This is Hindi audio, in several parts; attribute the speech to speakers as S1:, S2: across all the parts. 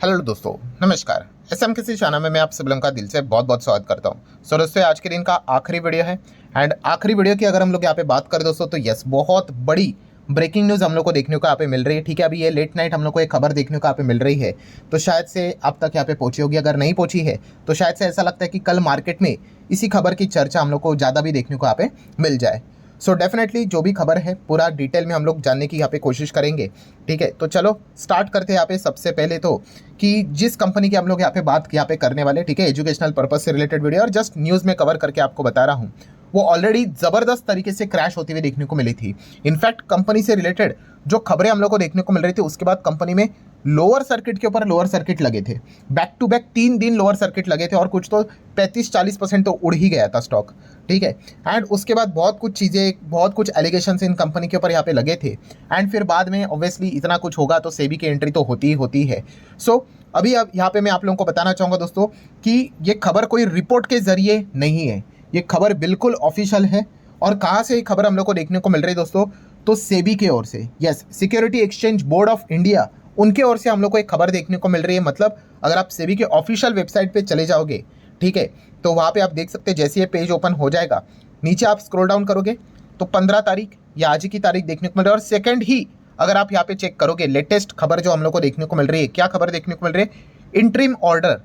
S1: हेलो दोस्तों, नमस्कार। एसएम किसी चैनल में मैं आप सब लोगों का दिल से बहुत बहुत स्वागत करता हूं। सो दोस्तों, आज के दिन का आखिरी वीडियो है एंड आखिरी वीडियो की अगर हम लोग यहाँ पे बात करें दोस्तों, तो यस, बहुत बड़ी ब्रेकिंग न्यूज़ हम लोग को देखने को यहाँ पे मिल रही है। ठीक है, अभी ये लेट नाइट हम लोग को एक खबर देखने को यहाँ पे मिल रही है, तो शायद से आप तक यहाँ पे पहुंची होगी। अगर नहीं पहुंची है तो शायद से ऐसा लगता है कि कल मार्केट में इसी खबर की चर्चा हम लोग को ज़्यादा भी देखने को यहाँ पे मिल जाए। सो डेफिनेटली जो भी खबर है पूरा डिटेल में हम लोग जानने की यहाँ पे कोशिश करेंगे। ठीक है, तो चलो स्टार्ट करते हैं यहाँ पे। सबसे पहले तो कि जिस कंपनी की हम लोग यहाँ पे बात यहाँ पे करने वाले, ठीक है, एजुकेशनल पर्पज से रिलेटेड वीडियो और जस्ट न्यूज़ में कवर करके आपको बता रहा हूँ, वो ऑलरेडी ज़बरदस्त तरीके से क्रैश होती हुई देखने को मिली थी। इनफैक्ट कंपनी से रिलेटेड जो खबरें हम लोग को देखने को मिल रही थी, उसके बाद कंपनी में लोअर सर्किट के ऊपर लोअर सर्किट लगे थे। बैक टू बैक 3 दिन लोअर सर्किट लगे थे और कुछ तो 35-40% तो उड़ ही गया था स्टॉक। ठीक है, एंड उसके बाद बहुत कुछ चीज़ें, बहुत कुछ एलिगेशंस इन कंपनी के ऊपर यहाँ पे लगे थे। एंड फिर बाद में ऑब्वियसली इतना कुछ होगा तो सेबी की एंट्री तो होती है। सो अभी अब यहाँ पे मैं आप लोगों को बताना चाहूँगा दोस्तों कि ये खबर कोई रिपोर्ट के जरिए नहीं है, ये खबर बिल्कुल ऑफिशियल है। और कहाँ से ये खबर हम लोग को देखने को मिल रही है दोस्तों, तो सेबी के ओर से, yes, security exchange board of India, उनके ओर से हम लोग को एक खबर देखने को मिल रही है। मतलब अगर आप सेबी के ऑफिशियल वेबसाइट पे चले जाओगे, ठीक है, तो वहाँ पे आप देख सकते हैं, जैसे ये पेज ओपन हो जाएगा, नीचे आप स्क्रॉल डाउन करोगे तो 15 तारीख या आज की तारीख देखने को मिल रही है। और सेकंड ही अगर आप यहाँ पे चेक करोगे, लेटेस्ट खबर जो हम लोग को देखने को मिल रही है, क्या खबर देखने को मिल रही है, interim order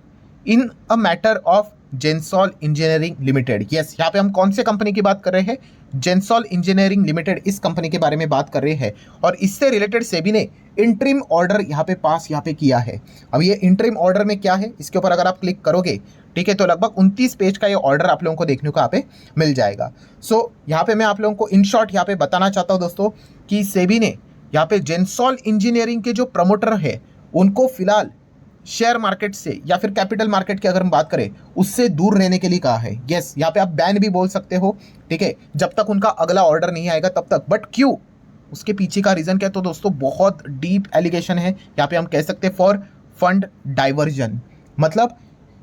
S1: in a matter of Gensol engineering limited. Yes, यहाँ पे हम कौन से कंपनी की बात कर रहे हैं, जेंसॉल इंजीनियरिंग लिमिटेड, इस कंपनी के बारे में बात कर रहे हैं। और इससे रिलेटेड सेबी ने इंटरिम ऑर्डर यहाँ पे पास यहाँ पे किया है। अब ये इंटरिम ऑर्डर में क्या है, इसके ऊपर अगर आप क्लिक करोगे, ठीक है, तो लगभग 29 पेज का ये ऑर्डर आप लोगों को देखने को यहाँ पे मिल जाएगा। सो यहाँ पे मैं आप लोगों को इन शॉर्ट यहाँ पे बताना चाहता हूँ दोस्तों कि सेबी ने यहाँ पे जेंसॉल इंजीनियरिंग के जो प्रमोटर है उनको फिलहाल शेयर मार्केट से या फिर कैपिटल मार्केट की अगर हम बात करें उससे दूर रहने के लिए कहा है। यस, यहाँ पे आप बैन भी बोल सकते हो, ठीक है, जब तक उनका अगला ऑर्डर नहीं आएगा तब तक। बट क्यों, उसके पीछे का रीजन क्या है, तो दोस्तों बहुत डीप एलिगेशन है यहाँ पे, हम कह सकते हैं फॉर फंड डाइवर्जन। मतलब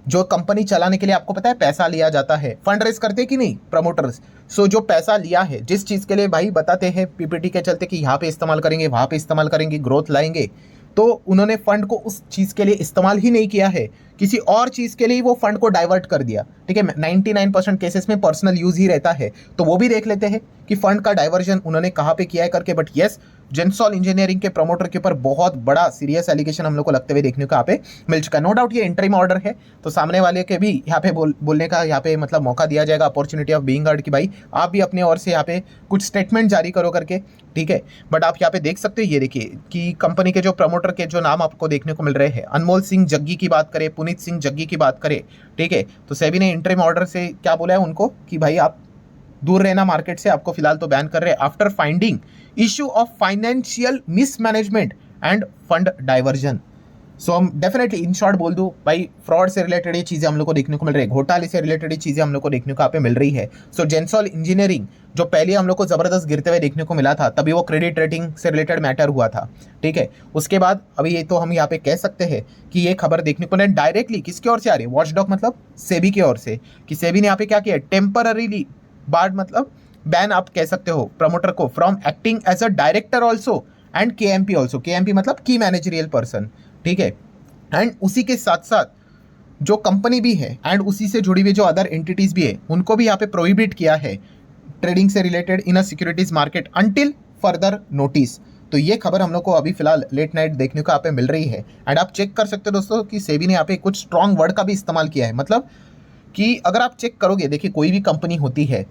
S1: जो कंपनी चलाने के लिए आपको पता है पैसा लिया जाता है, फंड रेज करते कि नहीं प्रमोटर्स। सो जो पैसा लिया है, जिस चीज़ के लिए भाई बताते हैं पीपीटी के चलते कि यहाँ पे इस्तेमाल करेंगे, वहाँ पे इस्तेमाल करेंगे, ग्रोथ लाएंगे, तो उन्होंने फंड को उस चीज़ के लिए इस्तेमाल ही नहीं किया है, किसी और चीज़ के लिए वो फंड को डाइवर्ट कर दिया। ठीक है, 99% केसेस में पर्सनल यूज़ ही रहता है, तो वो भी देख लेते हैं कि फंड का डाइवर्जन उन्होंने कहाँ पे किया है करके। बट यस, जेंसॉल इंजीनियरिंग के प्रमोटर के ऊपर बहुत बड़ा सीरियस एलिगेशन हम लोग को लगते हुए देखने को यहाँ पे मिल चुका है। नो डाउट ये इंटरिम ऑर्डर है, तो सामने वाले के भी यहाँ पे बोलने का यहाँ पे मतलब मौका दिया जाएगा, अपॉर्चुनिटी ऑफ बीइंग हर्ड, कि भाई आप भी अपने ओर से यहाँ पे कुछ स्टेटमेंट जारी करो करके। ठीक है, बट आप यहाँ पे देख सकते हो, ये देखिए कि कंपनी के जो प्रमोटर के जो नाम आपको देखने को मिल रहे हैं, अनमोल सिंह जग्गी की बात करें, पुनीत सिंह जग्गी की बात करें, ठीक है, तो सेबी ने इंटरिम ऑर्डर से क्या बोला है उनको कि भाई आप दूर रहना मार्केट से, आपको फिलहाल तो बैन कर रहे हैं after finding issue of financial mismanagement and fund diversion. So हम डेफिनेटली इन शॉर्ट बोल दूं भाई, फ्रॉड से रिलेटेड ये चीज़ें हम लोग को देखने को मिल रही है, घोटाले से रिलेटेड ये चीज़ें हम लोग को देखने को यहाँ पे मिल रही है। सो जेंसॉल इंजीनियरिंग जो पहले हम लोग को ज़बरदस्त गिरते हुए देखने को मिला था, तभी वो क्रेडिट रेटिंग से रिलेटेड मैटर हुआ था। ठीक है, उसके बाद अभी ये तो हम यहाँ पे कह सकते हैं कि ये खबर देखने को मिला डायरेक्टली किसकी ओर से आ रही है, वॉचडॉग मतलब सेबी की ओर से, कि सेबी ने यहाँ पे क्या किया, टेम्पररीली बार्ड मतलब बैन आप कह सकते हो प्रमोटर को from acting as a director also and KMP also, KMP मतलब की मैनेजरियल पर्सन। ठीक है, एंड उसी के साथ साथ जो कंपनी भी है एंड उसी से जुड़ी हुई जो अदर एंटिटीज भी है, उनको भी यहाँ पे प्रोहिबिट किया है ट्रेडिंग से related in a securities market until further notice. तो ये खबर हम लोग को अभी फिलहाल लेट नाइट देखने को यहाँ पे मिल रही है। एंड आप चेक कर सकते हो दोस्तों कि सेबी ने यहाँ पे कुछ स्ट्रॉन्ग वर्ड का भी इस्तेमाल किया है। मतलब कि अगर आप चेक करोगे, देखिए कोई भी कंपनी होती है,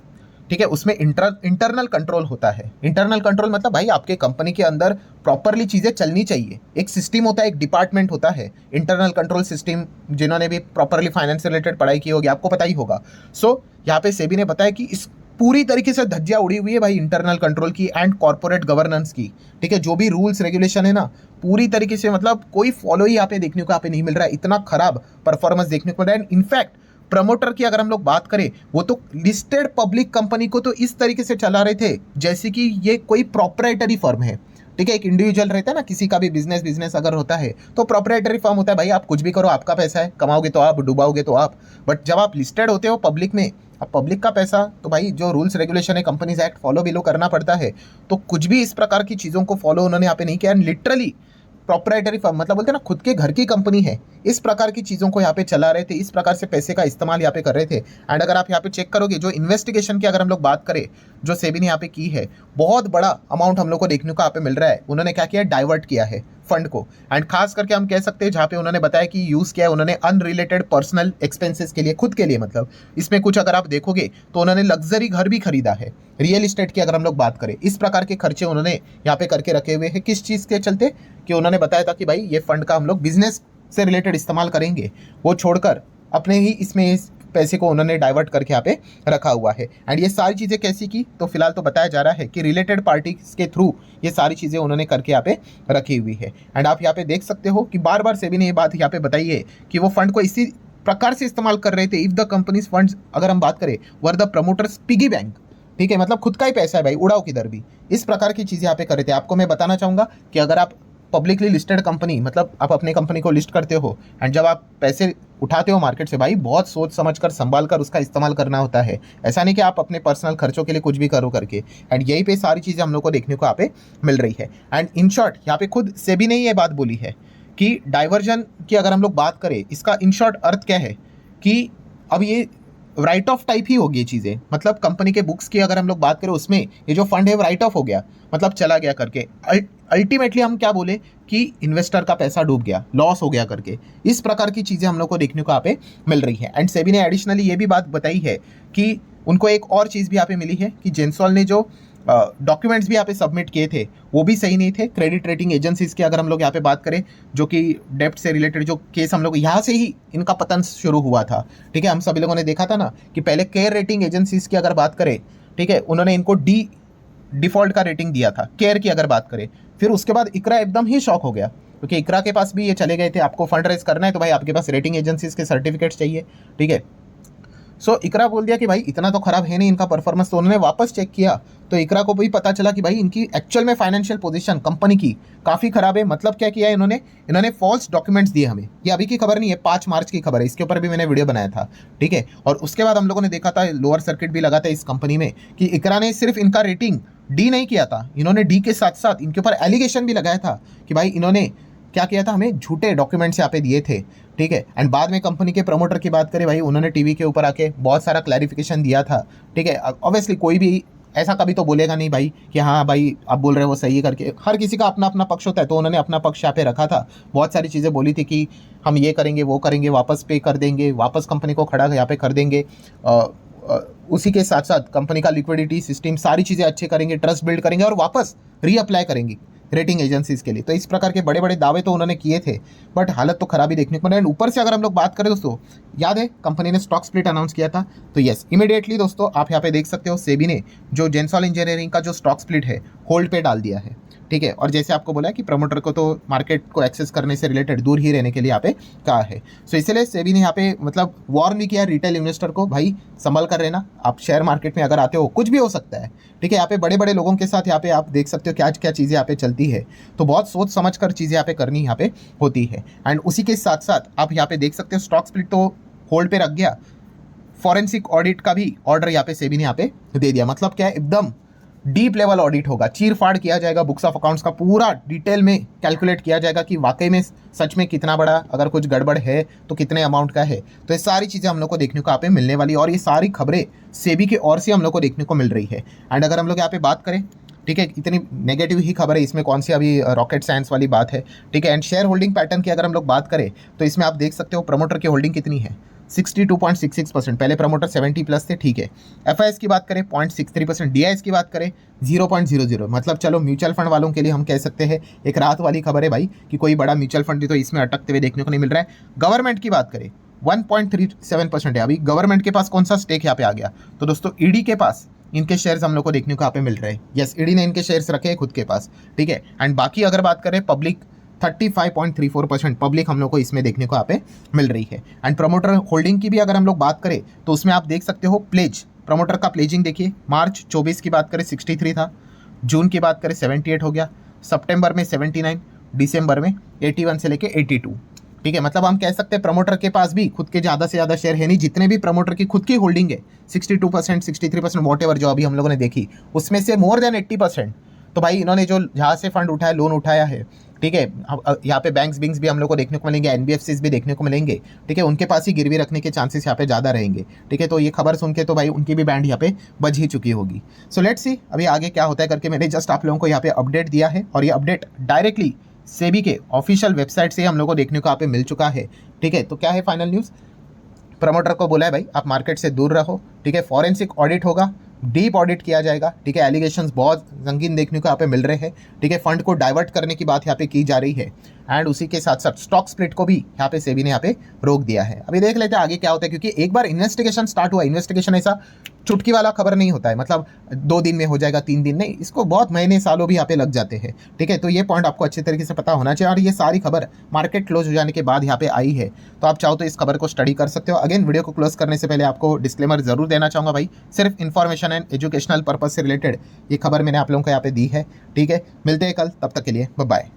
S1: ठीक है, उसमें इंटरनल कंट्रोल होता है। इंटरनल कंट्रोल मतलब भाई आपके कंपनी के अंदर प्रॉपरली चीज़ें चलनी चाहिए, एक सिस्टम होता है, एक डिपार्टमेंट होता है इंटरनल कंट्रोल सिस्टम। जिन्होंने भी प्रॉपरली फाइनेंस से रिलेटेड पढ़ाई की होगी आपको पता ही होगा। सो यहाँ पे सेबी ने बताया कि इस पूरी तरीके से धज्जियां उड़ी हुई है भाई इंटरनल कंट्रोल की एंड कॉर्पोरेट गवर्नेंस की। ठीक है, जो भी रूल्स रेगुलेशन है ना, पूरी तरीके से मतलब कोई फॉलो ही यहाँ पे देखने को यहाँ पे नहीं मिल रहा है, इतना खराब परफॉर्मेंस देखने को मिल रहा है। इनफैक्ट प्रमोटर की अगर हम लोग बात करें, वो तो लिस्टेड पब्लिक कंपनी को तो इस तरीके से चला रहे थे जैसे कि ये कोई प्रोप्राइटरी फर्म है। ठीक है, एक इंडिविजुअल रहता है ना, किसी का भी बिजनेस अगर होता है तो प्रोप्राइटरी फर्म होता है, भाई आप कुछ भी करो, आपका पैसा है, कमाओगे तो आप, डुबाओगे तो आप। बट जब आप लिस्टेड होते हो पब्लिक में, अब पब्लिक का पैसा, तो भाई जो रूल्स रेगुलेशन है, कंपनीज एक्ट फॉलो भी लो करना पड़ता है। तो कुछ भी इस प्रकार की चीज़ों को फॉलो उन्होंने यहाँ पे नहीं किया। लिटरली प्रोप्राइटरी फर्म, मतलब बोलते हैं ना खुद के घर की कंपनी है, इस प्रकार की चीज़ों को यहाँ पे चला रहे थे, इस प्रकार से पैसे का इस्तेमाल यहाँ पे कर रहे थे। एंड अगर आप यहाँ पे चेक करोगे, जो इन्वेस्टिगेशन की अगर हम लोग बात करें, जो सेबी ने यहाँ पे की है, बहुत बड़ा अमाउंट हम लोग को देखने को यहाँ पे मिल रहा है। उन्होंने क्या किया, डाइवर्ट किया है फंड को। एंड खास करके हम कह सकते हैं जहाँ पे उन्होंने बताया कि यूज़ किया है उन्होंने अनरिलेटेड पर्सनल एक्सपेंसेस के लिए, खुद के लिए। मतलब इसमें कुछ अगर आप देखोगे तो उन्होंने लग्जरी घर भी खरीदा है, रियल इस्टेट की अगर हम लोग बात करें, इस प्रकार के खर्चे उन्होंने यहाँ पे करके रखे हुए हैं। किस चीज़ के चलते, कि उन्होंने बताया था कि भाई ये फंड का हम लोग बिजनेस से रिलेटेड इस्तेमाल करेंगे, वो छोड़कर अपने ही इसमें इस पैसे को उन्होंने डाइवर्ट करके यहाँ पे रखा हुआ है। एंड ये सारी चीज़ें कैसी की, तो फिलहाल तो बताया जा रहा है कि रिलेटेड पार्टीज के थ्रू ये सारी चीज़ें उन्होंने करके यहाँ पे रखी हुई है। एंड आप यहाँ पे देख सकते हो कि बार बार सेबी ने ये बात यहाँ पे बताई है कि वो फंड को इसी प्रकार से इस्तेमाल कर रहे थे। इफ द कंपनीज फंड्स, अगर हम बात करें, were the promoters piggy bank, ठीक है, मतलब खुद का ही पैसा है भाई, उड़ाओ किधर भी, इस प्रकार की चीज़ें यहाँ पे कर रहे थे। आपको मैं बताना चाहूँगा कि अगर आप पब्लिकली लिस्टेड कंपनी, मतलब आप अपने कंपनी को लिस्ट करते हो एंड जब आप पैसे उठाते हो मार्केट से, भाई बहुत सोच समझ कर, संभाल कर उसका इस्तेमाल करना होता है। ऐसा नहीं कि आप अपने पर्सनल खर्चों के लिए कुछ भी करो करके। एंड यही पे सारी चीज़ें हम लोग को देखने को यहाँ पे मिल रही है। एंड इन शॉर्ट यहाँ पे खुद सेबी ने ही ये बात बोली है कि डाइवर्जन की अगर हम लोग बात करें, इसका इन शॉर्ट अर्थ क्या है कि अब ये राइट ऑफ टाइप ही होगी ये चीज़ें। मतलब कंपनी के बुक्स की अगर हम लोग बात करें, उसमें ये जो फंड है वो राइट ऑफ हो गया, मतलब चला गया करके। अल्टीमेटली हम क्या बोले कि इन्वेस्टर का पैसा डूब गया, लॉस हो गया करके। इस प्रकार की चीज़ें हम लोग को देखने को यहाँ पे मिल रही है। एंड सेबी ने एडिशनली ये भी बात बताई है कि उनको एक और चीज़ भी यहाँ पे मिली है कि जेंसॉल ने जो डॉक्यूमेंट्स भी यहाँ पे सबमिट किए थे वो भी सही नहीं थे। क्रेडिट रेटिंग एजेंसीज की अगर हम लोग यहाँ पे बात करें, जो कि डेप्ट से रिलेटेड जो केस, हम लोग यहाँ से ही इनका पतन शुरू हुआ था, ठीक है। हम सभी लोगों ने देखा था ना कि पहले केयर रेटिंग एजेंसीज की अगर बात करें, ठीक है, उन्होंने इनको डिफॉल्ट का रेटिंग दिया था, केयर की अगर बात करें। फिर उसके बाद इकरा एकदम ही शॉक हो गया, क्योंकि इकरा के पास भी ये चले गए थे, आपको फंड रेज करना है तो भाई आपके पास रेटिंग एजेंसीज के सर्टिफिकेट्स चाहिए, ठीक है। सो इकरा बोल दिया कि भाई इतना तो खराब है नहीं इनका परफॉर्मेंस। तो उन्होंने वापस चेक किया तो इकरा को भी पता चला कि भाई इनकी एक्चुअल में फाइनेंशियल पोजीशन कंपनी की काफ़ी खराब है। मतलब क्या किया है इन्होंने फॉल्स डॉक्यूमेंट्स दिए हमें। ये अभी की खबर नहीं है, 5 मार्च की खबर है, इसके ऊपर भी मैंने वीडियो बनाया था, ठीक है। और उसके बाद हम लोगों ने देखा था, लोअर सर्किट भी लगा था इस कंपनी में, कि इकरा ने सिर्फ इनका रेटिंग डी नहीं किया था, इन्होंने डी के साथ साथ इनके ऊपर एलिगेशन भी लगाया था कि भाई इन्होंने क्या किया था, हमें झूठे डॉक्यूमेंट्स यहाँ पे दिए थे, ठीक है। एंड बाद में कंपनी के प्रमोटर की बात करें, भाई उन्होंने टीवी के ऊपर आके बहुत सारा क्लैरिफिकेशन दिया था, ठीक है। ऑब्वियसली कोई भी ऐसा कभी तो बोलेगा नहीं भाई कि हाँ भाई आप बोल रहे हो वो सही है करके। हर किसी का अपना अपना पक्ष होता है, तो उन्होंने अपना पक्ष यहाँ पे रखा था। बहुत सारी चीज़ें बोली थी कि हम ये करेंगे, वो करेंगे, वापस पे कर देंगे, वापस कंपनी को खड़ा यहाँ पे कर देंगे, उसी के साथ साथ कंपनी का लिक्विडिटी सिस्टम, सारी चीज़ें अच्छे करेंगे, ट्रस्ट बिल्ड करेंगे और वापस रीअप्लाई करेंगे रेटिंग एजेंसीज के लिए। तो इस प्रकार के बड़े बड़े दावे तो उन्होंने किए थे, बट हालत तो खराब ही देखने को मिला। एंड ऊपर से अगर हम लोग बात करें दोस्तों, याद है कंपनी ने स्टॉक स्प्लिट अनाउंस किया था, तो यस इमीडिएटली दोस्तों आप यहाँ पे देख सकते हो सेबी ने जो जेंसॉल इंजीनियरिंग का जो स्टॉक स्प्लिट है होल्ड पे डाल दिया है, ठीक है। और जैसे आपको बोला कि प्रमोटर को तो मार्केट को एक्सेस करने से रिलेटेड दूर ही रहने के लिए यहाँ पे कहा है। सो इसलिए सेबी ने यहाँ पे मतलब वार्न भी किया रिटेल इन्वेस्टर को, भाई संभल कर रहना, आप शेयर मार्केट में अगर आते हो कुछ भी हो सकता है, ठीक है। यहाँ पे बड़े बड़े लोगों के साथ यहाँ पे आप देख सकते हो क्या क्या चीज़ें यहाँ पे चलती है, तो बहुत सोच समझ कर चीज़ें यहाँ पे करनी यहाँ पे होती है। एंड उसी के साथ साथ आप यहाँ पे देख सकते हो स्टॉक स्प्लिट तो होल्ड पे रख गया, फॉरेंसिक ऑडिट का भी ऑर्डर यहाँ पे सेबी ने यहाँ पे दे दिया। मतलब क्या है, एकदम डीप लेवल ऑडिट होगा, चीर फाड़ किया जाएगा, बुक्स ऑफ अकाउंट्स का पूरा डिटेल में कैलकुलेट किया जाएगा कि वाकई में सच में कितना बड़ा, अगर कुछ गड़बड़ है तो कितने अमाउंट का है। तो ये सारी चीज़ें हम लोग को देखने को यहाँ पे मिलने वाली, और ये सारी खबरें सेबी की ओर से हम लोग को देखने को मिल रही है। एंड अगर हम लोग यहाँ पे बात करें, ठीक है, इतनी नेगेटिव ही खबर है, इसमें कौन सी अभी रॉकेट साइंस वाली बात है, ठीक है। एंड शेयर होल्डिंग पैटर्न की अगर हम लोग बात करें तो इसमें आप देख सकते हो प्रमोटर की होल्डिंग कितनी है, 62.66%। पहले प्रमोटर 70+ थे, ठीक है। एफआईएस की बात करें 0.63%, डीआईएस की बात करें 0.00। मतलब चलो म्यूचुअल फंड वालों के लिए हम कह सकते हैं एक राहत वाली खबर है भाई कि कोई बड़ा म्यूचुअल फंड तो इसमें अटकते हुए देखने को नहीं मिल रहा है। गवर्नमेंट की बात करें 1.37% है। अभी गवर्नमेंट के पास कौन सा स्टेक यहाँ पे आ गया, तो दोस्तों ईडी के पास इनके शेयर्स हम लोग को देखने को यहाँ पे मिल रहे हैं। यस, ईडी ने इनके शेयर्स रखे हैं खुद के पास, ठीक है। एंड बाकी अगर बात करें पब्लिक 35.34% पब्लिक हम लोग को इसमें देखने को यहाँ पे मिल रही है। एंड प्रमोटर होल्डिंग की भी अगर हम लोग बात करें तो उसमें आप देख सकते हो प्लेज, प्रमोटर का प्लेजिंग देखिए, मार्च 24 की बात करें 63 था, जून की बात करें 78 हो गया, सितंबर में 79, दिसंबर में 81 से लेके 82, ठीक है। मतलब हम कह सकते हैं प्रमोटर के पास भी खुद के ज़्यादा से ज़्यादा शेयर है नहीं, जितने भी प्रमोटर की खुद की होल्डिंग है 62%, 63%, वॉट एवर जो अभी हम लोगों ने देखी, उसमें से मोर देन 80% तो भाई इन्होंने जो जहाँ से फंड उठाया, लोन उठाया है, ठीक है, यहाँ पे बैंक्स भी हम लोग को देखने को मिलेंगे, एनबीएफसीज भी देखने को मिलेंगे, ठीक है, उनके पास ही गिरवी रखने के चांसेस यहाँ पे ज़्यादा रहेंगे, ठीक है। तो ये खबर सुन के तो भाई उनकी भी बैंड यहाँ पे बज ही चुकी होगी। सो लेट्स सी अभी आगे क्या होता है करके मैंने जस्ट आप लोगों को यहाँ पे अपडेट दिया है, और ये अपडेट डायरेक्टली सेबी के ऑफिशियल वेबसाइट से हम लोग को देखने को यहाँ पे मिल चुका है, ठीक है। तो क्या है फाइनल न्यूज़, प्रमोटर को बोला है भाई आप मार्केट से दूर रहो, ठीक है, फॉरेंसिक ऑडिट होगा, डीप ऑडिट किया जाएगा, ठीक है, एलिगेशंस बहुत संगीन देखने को यहाँ पे मिल रहे हैं, ठीक है, फंड को डाइवर्ट करने की बात यहाँ पे की जा रही है, एंड उसी के साथ साथ स्टॉक स्प्लिट को भी यहाँ पे सेबी ने यहाँ पे रोक दिया है। अभी देख लेते हैं आगे क्या होता है, क्योंकि एक बार इन्वेस्टिगेशन स्टार्ट हुआ, इन्वेस्टिगेशन ऐसा चुटकी वाला खबर नहीं होता है, मतलब 2 दिन में हो जाएगा, 3 दिन नहीं, इसको बहुत महीने सालों भी यहाँ पे लग जाते हैं, ठीक है। तो ये पॉइंट आपको अच्छे तरीके से पता होना चाहिए, और ये सारी खबर मार्केट क्लोज हो जाने के बाद यहाँ पे आई है, तो आप चाहो तो इस खबर को स्टडी कर सकते हो। अगेन वीडियो को क्लोज करने से पहले आपको डिस्क्लेमर जरूर देना चाहूँगा भाई, सिर्फ इन्फॉर्मेशन एंड एजुकेशनल पर्पज से रिलेटेड ये खबर मैंने आप लोगों को यहाँ पे दी है, ठीक है। मिलते हैं कल, तब तक के लिए बाय बाय।